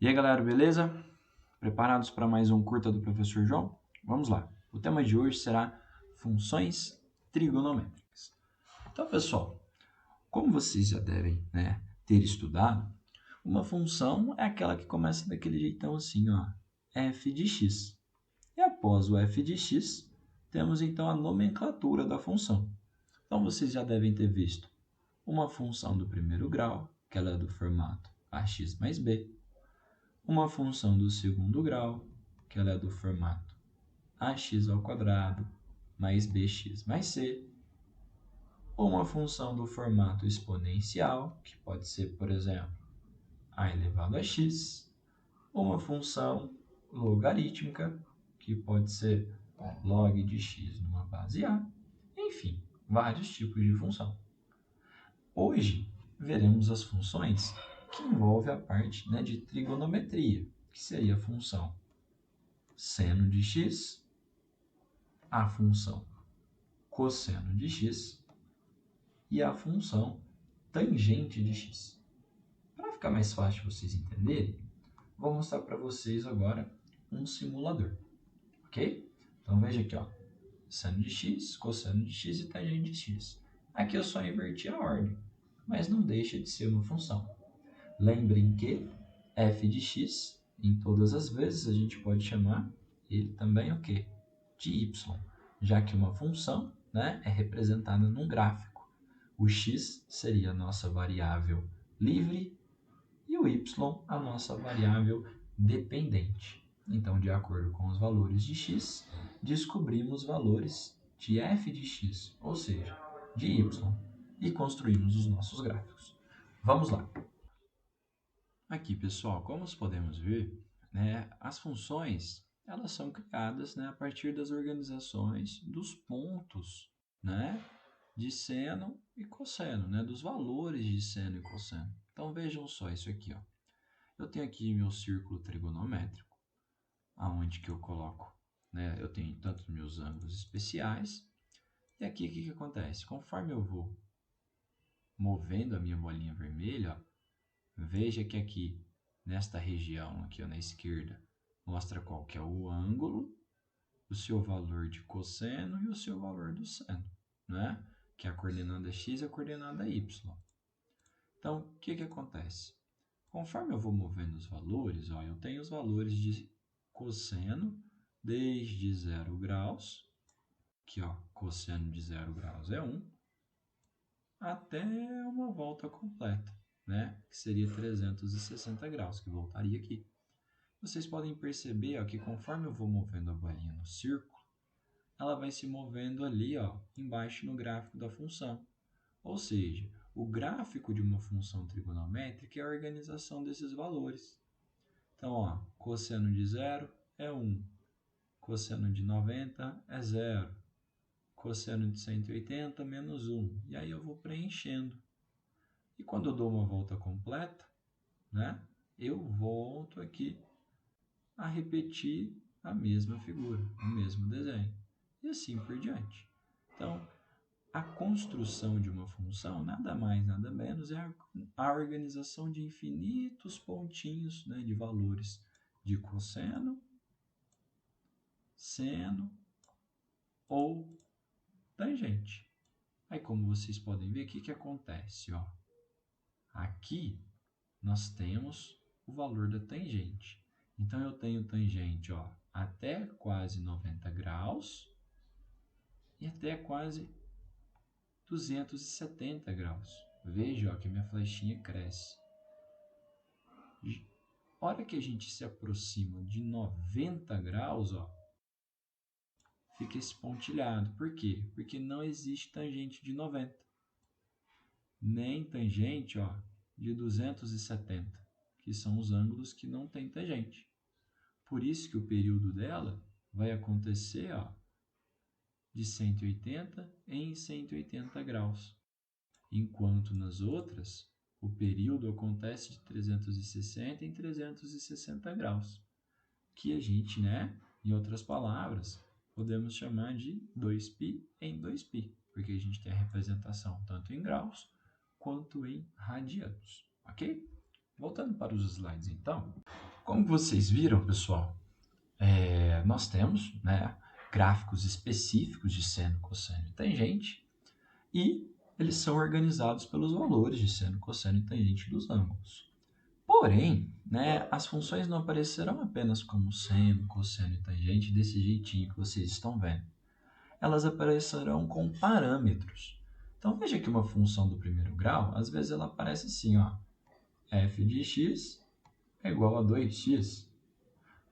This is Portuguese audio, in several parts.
E aí, galera, beleza? Preparados para mais um curta do professor João? Vamos lá. O tema de hoje será funções trigonométricas. Então, pessoal, como vocês já devem, ter estudado, uma função é aquela que começa daquele jeitão assim, ó, f de x. E após o f de x, temos então a nomenclatura da função. Então, vocês já devem ter visto uma função do primeiro grau, que ela é do formato ax mais b. Uma função do segundo grau, que ela é do formato ax ao quadrado mais bx mais c. Uma função do formato exponencial, que pode ser, por exemplo, a elevado a x. Uma função logarítmica, que pode ser log de x numa base a. Enfim, vários tipos de função. Hoje, veremos as funções que envolvem a parte de trigonometria, que seria a função seno de x, a função cosseno de x e a função tangente de x. Para ficar mais fácil de vocês entenderem, vou mostrar para vocês agora um simulador, ok? Então veja aqui, ó, seno de x, cosseno de x e tangente de x. Aqui eu só inverti a ordem, mas não deixa de ser uma função. Lembrem que f de x, em todas as vezes, a gente pode chamar ele também o quê? De y, já que uma função é representada num gráfico. O x seria a nossa variável livre e o y a nossa variável dependente. Então, de acordo com os valores de x, descobrimos valores de f de x, ou seja, de y, e construímos os nossos gráficos. Vamos lá. Aqui, pessoal, como podemos ver, as funções elas são criadas a partir das organizações dos pontos de seno e cosseno, dos valores de seno e cosseno. Então, vejam só isso aqui. Ó. Eu tenho aqui meu círculo trigonométrico, aonde que eu coloco, eu tenho tanto meus ângulos especiais, e aqui o que acontece? Conforme eu vou movendo a minha bolinha vermelha, ó, veja que aqui, nesta região aqui ó, na esquerda, mostra qual que é o ângulo, o seu valor de cosseno e o seu valor do seno, que é a coordenada x e a coordenada y. Então, o que acontece? Conforme eu vou movendo os valores, ó, eu tenho os valores de cosseno desde 0 graus, que ó, cosseno de 0 graus é 1, até uma volta completa, que seria 360 graus, que voltaria aqui. Vocês podem perceber ó, que conforme eu vou movendo a bolinha no círculo, ela vai se movendo ali ó, embaixo no gráfico da função. Ou seja, o gráfico de uma função trigonométrica é a organização desses valores. Então, ó, cosseno de 0 é 1, cosseno de 90 é 0, cosseno de 180 menos 1. E aí eu vou preenchendo. E quando eu dou uma volta completa, eu volto aqui a repetir a mesma figura, o mesmo desenho. E assim por diante. Então, a construção de uma função, nada mais, nada menos, é a organização de infinitos pontinhos de valores de cosseno, seno ou tangente. Aí, como vocês podem ver, o que acontece? Ó? Aqui, nós temos o valor da tangente. Então, eu tenho tangente ó, até quase 90 graus e até quase 270 graus. Veja ó, que a minha flechinha cresce. A hora que a gente se aproxima de 90 graus, ó, fica esse pontilhado. Por quê? Porque não existe tangente de 90. Nem tangente ó, de 270, que são os ângulos que não tem tangente. Por isso que o período dela vai acontecer ó, de 180 em 180 graus. Enquanto nas outras, o período acontece de 360 em 360 graus. Que a gente, em outras palavras, podemos chamar de 2π em 2π, porque a gente tem a representação tanto em graus quanto em radianos, ok? Voltando para os slides, então, Como vocês viram, pessoal, nós temos, né, gráficos específicos de seno, cosseno e tangente, e eles são organizados pelos valores de seno, cosseno e tangente dos ângulos. Porém, né, as funções não aparecerão apenas como seno, cosseno e tangente desse jeitinho que vocês estão vendo. Elas aparecerão com parâmetros. Então veja que uma função do primeiro grau, às vezes ela aparece assim, ó, f de x é igual a 2x.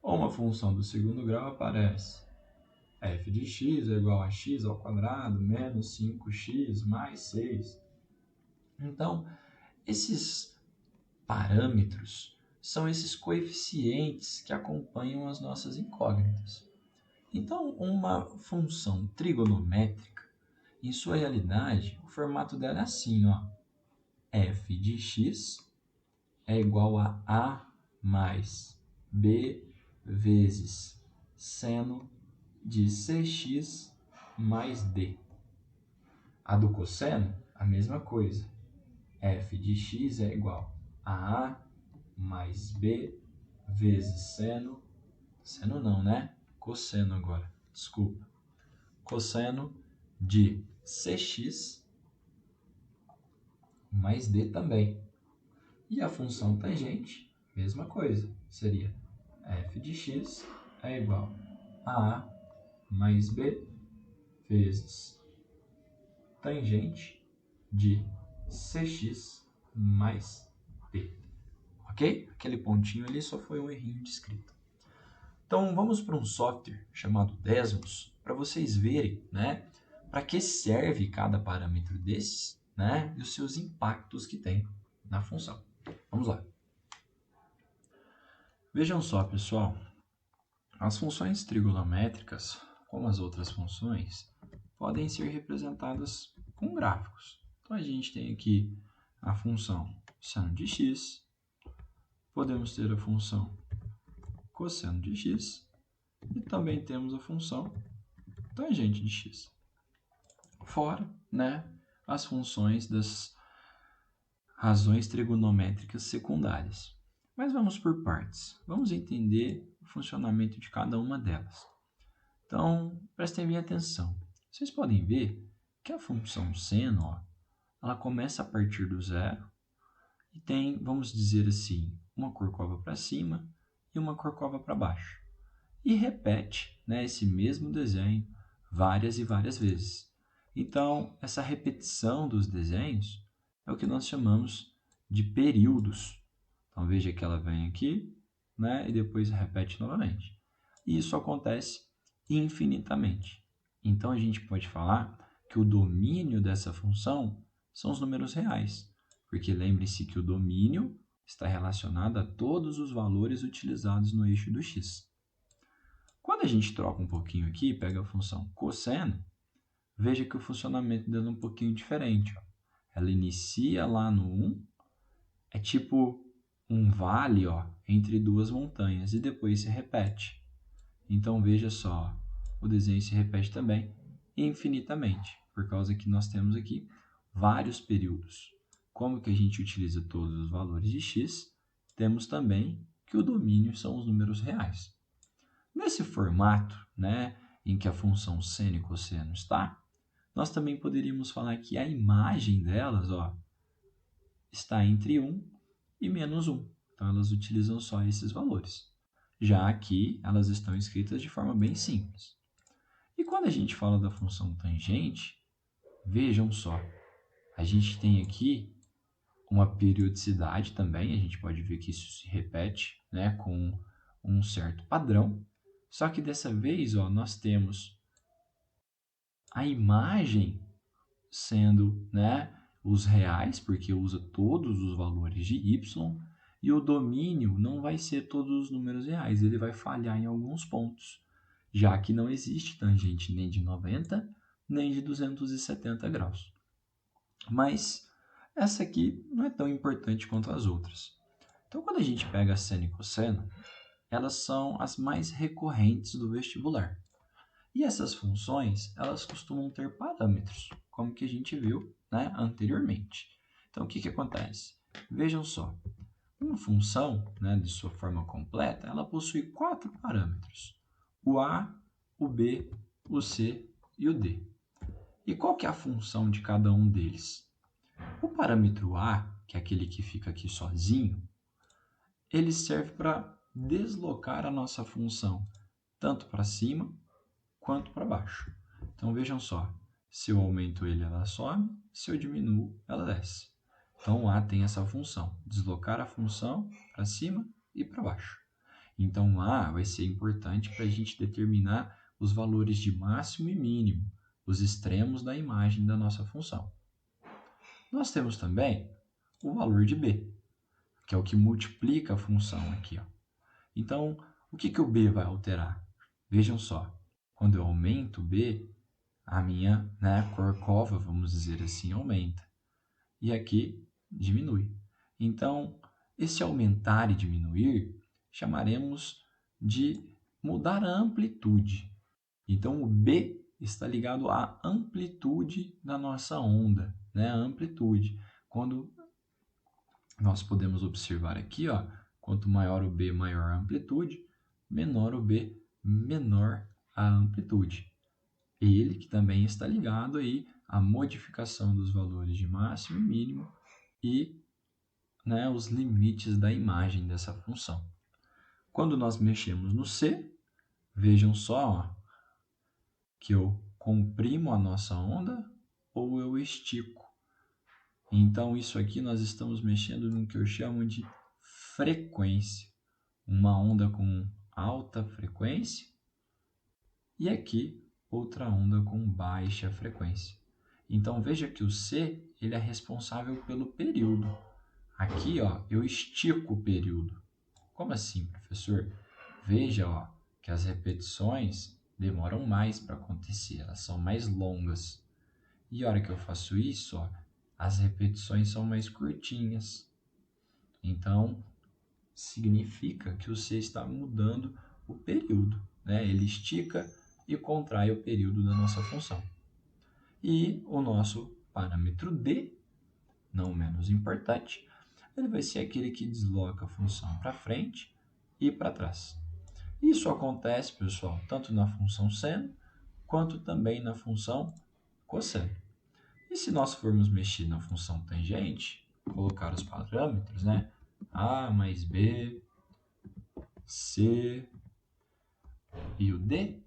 Ou uma função do segundo grau aparece f de x é igual a x ao quadrado menos 5x mais 6. Então, esses parâmetros são esses coeficientes que acompanham as nossas incógnitas. Então, uma função trigonométrica, em sua realidade, o formato dela é assim, ó. F de x é igual a mais b vezes seno de cx mais d. A do cosseno, a mesma coisa. F de x é igual a A mais B vezes seno não, né? Cosseno agora, desculpa. Cosseno de cx mais d também. E a função tangente, mesma coisa. Seria f de x é igual a A mais B vezes tangente de cx mais d. Ok? Aquele pontinho ali só foi um errinho de escrita. Então, vamos para um software chamado Desmos, para vocês verem, né, para que serve cada parâmetro desses, né, e os seus impactos que tem na função. Vamos lá. Vejam só, pessoal, as funções trigonométricas, como as outras funções, podem ser representadas com gráficos. Então, a gente tem aqui a função seno de x, podemos ter a função cosseno de x e também temos a função tangente de x. Fora, né, as funções das razões trigonométricas secundárias. Mas vamos por partes. Vamos entender o funcionamento de cada uma delas. Então, prestem bem atenção. Vocês podem ver que a função seno, ó, ela começa a partir do zero e tem, vamos dizer assim, uma corcova para cima e uma corcova para baixo. E repete, né, esse mesmo desenho várias e várias vezes. Então, essa repetição dos desenhos é o que nós chamamos de períodos. Então, veja que ela vem aqui, né, e depois repete novamente. E isso acontece infinitamente. Então, a gente pode falar que o domínio dessa função são os números reais, porque lembre-se que o domínio está relacionado a todos os valores utilizados no eixo do x. Quando a gente troca um pouquinho aqui e pega a função cosseno, veja que o funcionamento dela é um pouquinho diferente. Ó. Ela inicia lá no 1, é tipo um vale, ó, entre duas montanhas e depois se repete. Então veja só, o desenho se repete também infinitamente, por causa que nós temos aqui vários períodos. Como que a gente utiliza todos os valores de x, temos também que o domínio são os números reais. Nesse formato, né, em que a função seno e cosseno está, nós também poderíamos falar que a imagem delas, ó, está entre 1 e menos 1. Então, elas utilizam só esses valores. Já aqui, elas estão escritas de forma bem simples. E quando a gente fala da função tangente, vejam só, a gente tem aqui uma periodicidade também, a gente pode ver que isso se repete, né, com um certo padrão, só que dessa vez, ó, nós temos a imagem sendo, né, os reais, porque usa todos os valores de y, e o domínio não vai ser todos os números reais, ele vai falhar em alguns pontos, já que não existe tangente nem de 90, nem de 270 graus. Mas essa aqui não é tão importante quanto as outras. Então, quando a gente pega seno e cosseno, elas são as mais recorrentes do vestibular. E essas funções, elas costumam ter parâmetros, como que a gente viu, né, anteriormente. Então, o que acontece? Vejam só. Uma função, né, de sua forma completa, ela possui 4 parâmetros: o a, o b, o c e o d. E qual que é a função de cada um deles? O parâmetro a, que é aquele que fica aqui sozinho, ele serve para deslocar a nossa função tanto para cima quanto para baixo. Então vejam só, se eu aumento ele, ela sobe, se eu diminuo, ela desce. Então o a tem essa função, deslocar a função para cima e para baixo. Então o a vai ser importante para a gente determinar os valores de máximo e mínimo, os extremos da imagem da nossa função. Nós temos também o valor de b, que é o que multiplica a função aqui, ó. Então, o que o b vai alterar? Vejam só, quando eu aumento o b, a minha, corcova, vamos dizer assim, aumenta. E aqui diminui. Então, esse aumentar e diminuir, chamaremos de mudar a amplitude. Então, o b está ligado à amplitude da nossa onda, né? A amplitude. Quando nós podemos observar aqui, ó, quanto maior o B, maior a amplitude, menor o B, menor a amplitude. Ele que também está ligado aí à modificação dos valores de máximo e mínimo e, né, os limites da imagem dessa função. Quando nós mexemos no C, vejam só, ó, que eu comprimo a nossa onda ou eu estico. Então, isso aqui nós estamos mexendo no que eu chamo de frequência. Uma onda com alta frequência e aqui outra onda com baixa frequência. Então, veja que o C ele é responsável pelo período. Aqui, ó, eu estico o período. Como assim, professor? Veja, ó, que as repetições demoram mais para acontecer, elas são mais longas. E a hora que eu faço isso, ó, as repetições são mais curtinhas. Então, significa que o C está mudando o período, né? Ele estica e contrai o período da nossa função. E o nosso parâmetro D, não menos importante, ele vai ser aquele que desloca a função para frente e para trás. Isso acontece, pessoal, tanto na função seno, quanto também na função cosseno. E se nós formos mexer na função tangente, colocar os parâmetros, né? A mais B, C e o D,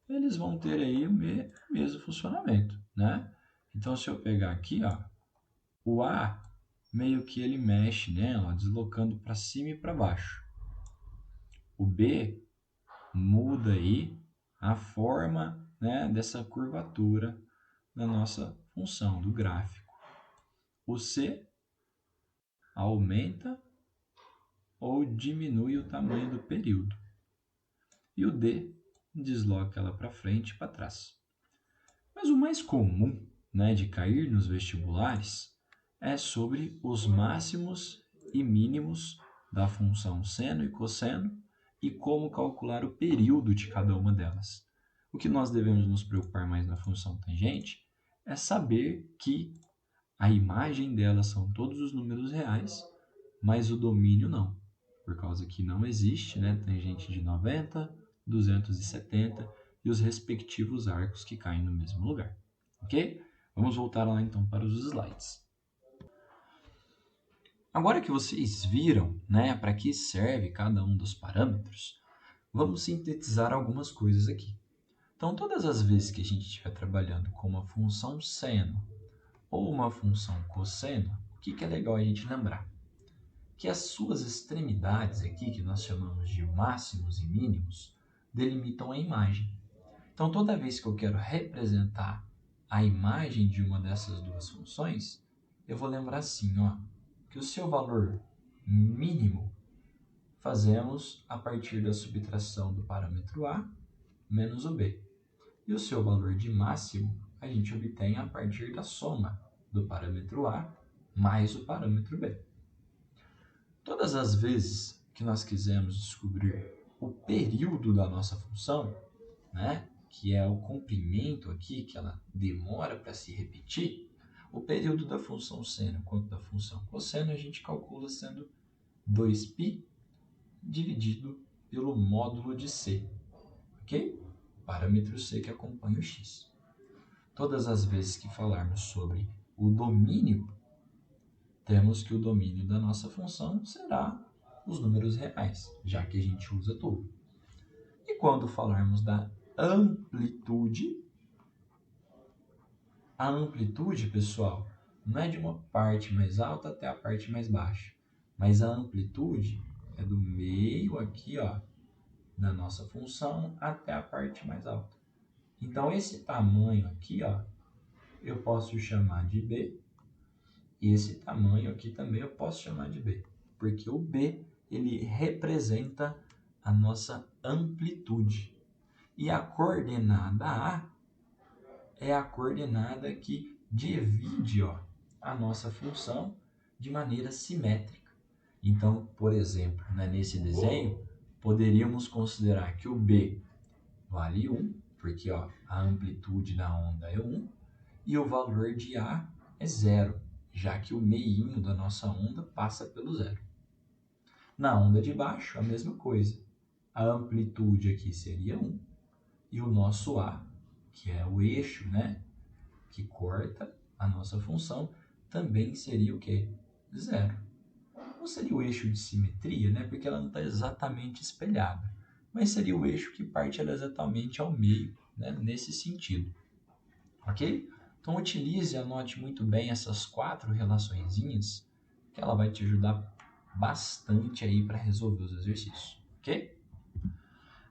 eles vão ter aí o mesmo funcionamento, né? Então, se eu pegar aqui, ó, o A, meio que ele mexe nela, deslocando para cima e para baixo. O B muda aí a forma, né, dessa curvatura da nossa função, do gráfico. O C aumenta ou diminui o tamanho do período. E o D desloca ela para frente e para trás. Mas o mais comum, né, de cair nos vestibulares é sobre os máximos e mínimos da função seno e cosseno e como calcular o período de cada uma delas. O que nós devemos nos preocupar mais na função tangente é saber que a imagem delas são todos os números reais, mas o domínio não, por causa que não existe, né, tangente de 90, 270 e os respectivos arcos que caem no mesmo lugar. Ok? Vamos voltar lá então para os slides. Agora que vocês viram, né, para que serve cada um dos parâmetros, vamos sintetizar algumas coisas aqui. Então, todas as vezes que a gente estiver trabalhando com uma função seno ou uma função cosseno, o que é legal a gente lembrar? Que as suas extremidades aqui, que nós chamamos de máximos e mínimos, delimitam a imagem. Então, toda vez que eu quero representar a imagem de uma dessas duas funções, eu vou lembrar assim, ó, que o seu valor mínimo fazemos a partir da subtração do parâmetro A menos o B. E o seu valor de máximo a gente obtém a partir da soma do parâmetro A mais o parâmetro B. Todas as vezes que nós quisermos descobrir o período da nossa função, né, que é o comprimento aqui, que ela demora para se repetir, o período da função seno quanto da função cosseno a gente calcula sendo 2π dividido pelo módulo de C, ok? Parâmetro C que acompanha o x. Todas as vezes que falarmos sobre o domínio, temos que o domínio da nossa função será os números reais, já que a gente usa tudo. E quando falarmos da amplitude, a amplitude, pessoal, não é de uma parte mais alta até a parte mais baixa, mas a amplitude é do meio aqui, ó, da nossa função até a parte mais alta. Então, esse tamanho aqui, ó, eu posso chamar de B, e esse tamanho aqui também eu posso chamar de B, porque o B, ele representa a nossa amplitude. E a coordenada A é a coordenada que divide, ó, a nossa função de maneira simétrica. Então, por exemplo, né, nesse desenho, poderíamos considerar que o B vale 1, porque ó, a amplitude da onda é 1, e o valor de A é 0, já que o meinho da nossa onda passa pelo 0. Na onda de baixo, a mesma coisa. A amplitude aqui seria 1, e o nosso A, que é o eixo, né, que corta a nossa função, também seria o quê? 0. Não seria o eixo de simetria, né, porque ela não está exatamente espelhada, mas seria o eixo que parte ela exatamente ao meio, né, nesse sentido. Ok? Então, utilize e anote muito bem essas 4 relaçõezinhas, que ela vai te ajudar bastante aí para resolver os exercícios. Ok?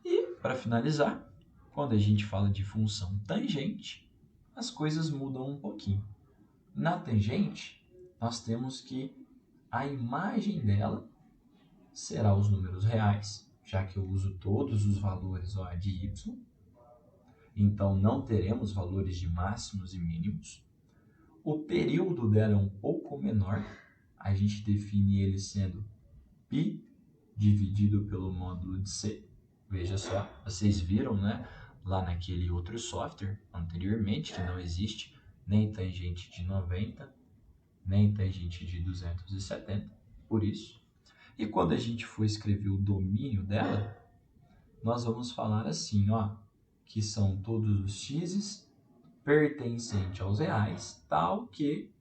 E, para finalizar, quando a gente fala de função tangente, as coisas mudam um pouquinho. Na tangente, nós temos que a imagem dela será os números reais, já que eu uso todos os valores ó, de y. Então, não teremos valores de máximos e mínimos. O período dela é um pouco menor. A gente define ele sendo π dividido pelo módulo de C. Veja só, vocês viram, né, lá naquele outro software anteriormente, que não existe nem tangente de 90, nem tangente de 270, por isso. E quando a gente for escrever o domínio dela, nós vamos falar assim, ó, que são todos os x's pertencentes aos reais, tal que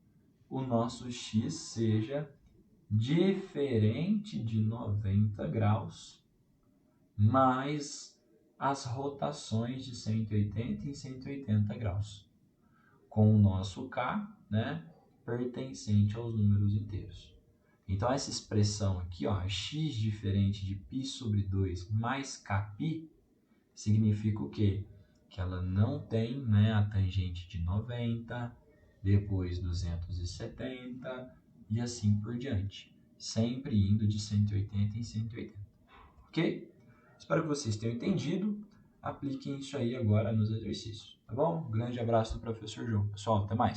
o nosso x seja diferente de 90 graus, mais as rotações de 180 em 180 graus, com o nosso k, né, pertencente aos números inteiros. Então, essa expressão aqui, ó, x diferente de π sobre 2 mais kπ, significa o quê? Que ela não tem, né, a tangente de 90, depois 270 e assim por diante. Sempre indo de 180 em 180. Ok? Espero que vocês tenham entendido. Apliquem isso aí agora nos exercícios. Tá bom? Um grande abraço do professor João. Pessoal, até mais.